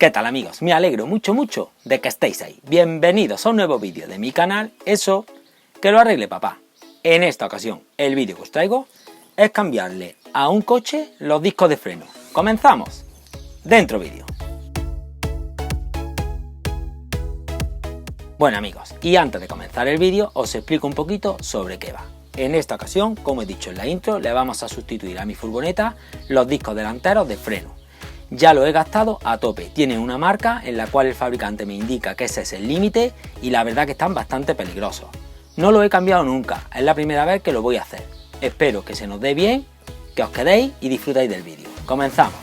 ¿Qué tal, amigos? Me alegro mucho de que estéis ahí. Bienvenidos a un nuevo vídeo de mi canal, Eso que lo arregle papá. En esta ocasión, el vídeo que os traigo es cambiarle a un coche los discos de freno. ¡Comenzamos! Dentro vídeo. Bueno, amigos, y antes de comenzar el vídeo os explico un poquito sobre qué va. En esta ocasión, como he dicho en la intro, le vamos a sustituir a mi furgoneta los discos delanteros de freno. Ya lo he gastado a tope, tienen una marca en la cual el fabricante me indica que ese es el límite y la verdad que están bastante peligrosos. No lo he cambiado nunca, es la primera vez que lo voy a hacer. Espero que se nos dé bien, que os quedéis y disfrutéis del vídeo. ¡Comenzamos!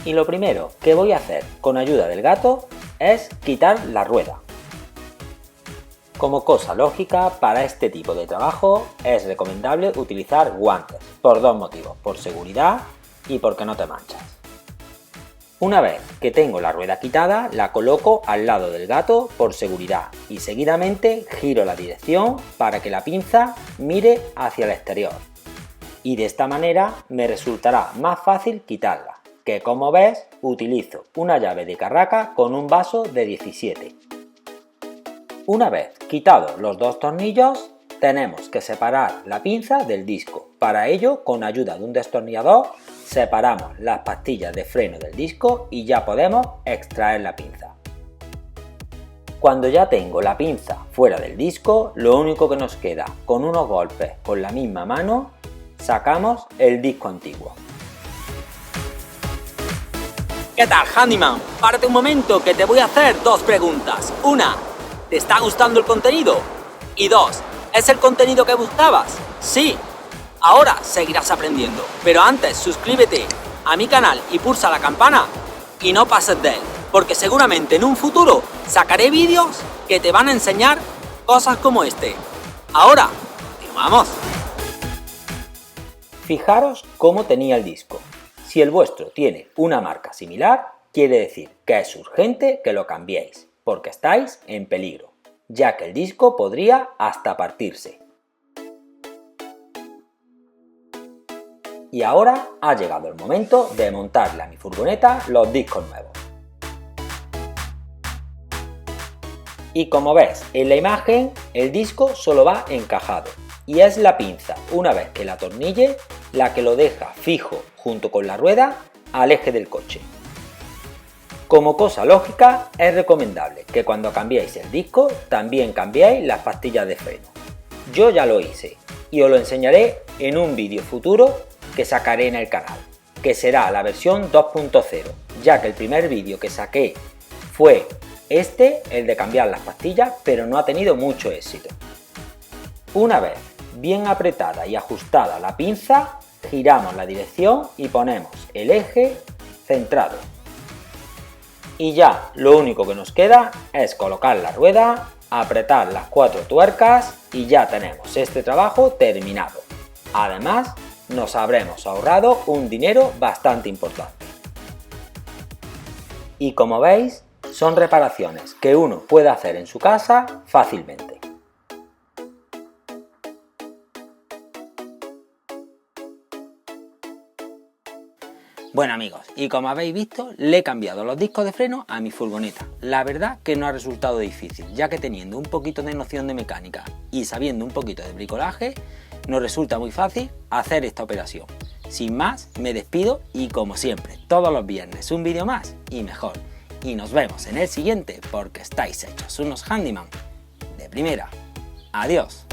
Y lo primero que voy a hacer con ayuda del gato es quitar la rueda. Como cosa lógica, para este tipo de trabajo es recomendable utilizar guantes, por dos motivos, por seguridad y porque no te manchas. Una vez que tengo la rueda quitada, la coloco al lado del gato por seguridad y seguidamente giro la dirección para que la pinza mire hacia el exterior. Y de esta manera me resultará más fácil quitarla, que como ves utilizo una llave de carraca con un vaso de 17. Una vez quitados los dos tornillos, tenemos que separar la pinza del disco. Para ello, con ayuda de un destornillador, separamos las pastillas de freno del disco y ya podemos extraer la pinza. Cuando ya tengo la pinza fuera del disco, lo único que nos queda, con unos golpes con la misma mano, sacamos el disco antiguo. ¿Qué tal, Handyman? Párate un momento que te voy a hacer dos preguntas. Una, ¿te está gustando el contenido? Y dos, ¿es el contenido que buscabas? Sí. Ahora seguirás aprendiendo, pero antes suscríbete a mi canal y pulsa la campana y no pases de él, porque seguramente en un futuro sacaré vídeos que te van a enseñar cosas como este. Ahora, continuamos. Fijaros cómo tenía el disco. Si el vuestro tiene una marca similar, quiere decir que es urgente que lo cambiéis, porque estáis en peligro, ya que el disco podría hasta partirse. Y ahora ha llegado el momento de montarle a mi furgoneta los discos nuevos. Y como ves en la imagen, el disco solo va encajado y es la pinza, una vez que la atornille, la que lo deja fijo junto con la rueda al eje del coche. Como cosa lógica, es recomendable que cuando cambiéis el disco también cambiéis las pastillas de freno. Yo ya lo hice y os lo enseñaré en un vídeo futuro que sacaré en el canal, que será la versión 2.0, ya que el primer vídeo que saqué fue el de cambiar las pastillas, pero no ha tenido mucho éxito. Una vez bien apretada y ajustada la pinza, giramos la dirección y ponemos el eje centrado. Y ya lo único que nos queda es colocar la rueda, apretar las 4 tuercas y ya tenemos este trabajo terminado. Además, nos habremos ahorrado un dinero bastante importante. Y como veis, son reparaciones que uno puede hacer en su casa fácilmente. Bueno, amigos, y como habéis visto, le he cambiado los discos de freno a mi furgoneta. La verdad que no ha resultado difícil, ya que teniendo un poquito de noción de mecánica y sabiendo un poquito de bricolaje, nos resulta muy fácil hacer esta operación. Sin más, me despido y como siempre, todos los viernes un vídeo más y mejor. Y nos vemos en el siguiente porque estáis hechos unos handyman de primera. Adiós.